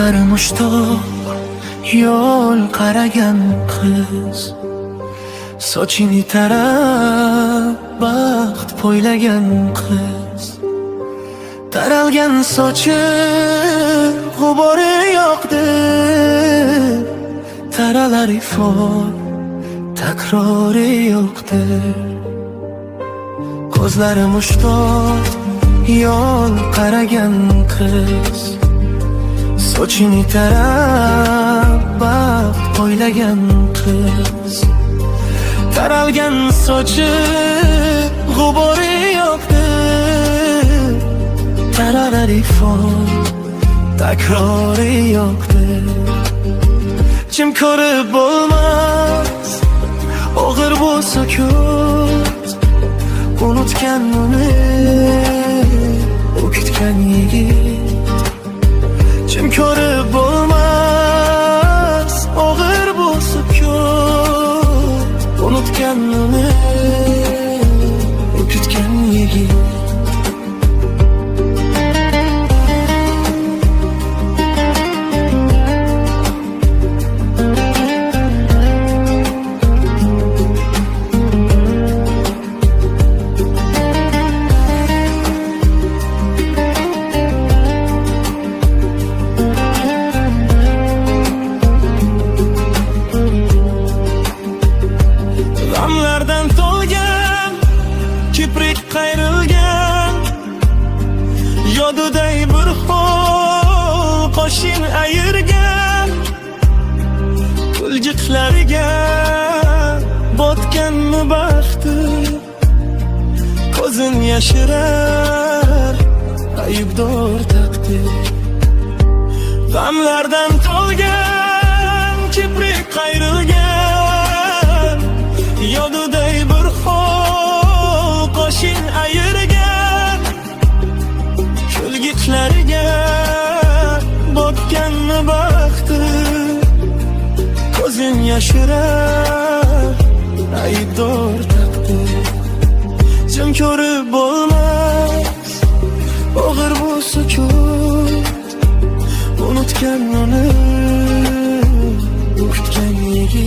Ko'zlari mushtoq, yo'l qaragan qiz, sochini tarab baxt poylagan qiz. Taralgan sochi g'ubori yoqdi, taralar ifor takrori yo'qdi. Ko'zlari mushtoq, yo'l qaragan qiz, sochini tarab baxt poylagan qiz. Taralgan sochi g'ubori yo'qdi, taralar ifor takrori yo'qdi. Jim ko'rib bo'lmas, og'ir bo'lsa ko'z, unutgan uni o'kitgan yigit. Jim ko'rib bo'lmas, og'ir bo'lsa ko'z, unutgan uni o'kitgan yigit. G'amlardan to'lgan, kiprik qayrilgan, yoduday bir xol qoshin ayirgan. Kuljiqlariga botganmi baxti, ko'zin yashirar aybdor taqdir. G'amlardan to'lgan, kiprik qayrilgan, yoduday bir xol qoshin ayirgan. Kulgitlariga botganmi baxti, ko'zin yashirar aybdor taqdir. Jim ko'rib bo'lmas, og'ir bo'lsa ko'z, unutgan uni o'kitgan yigit.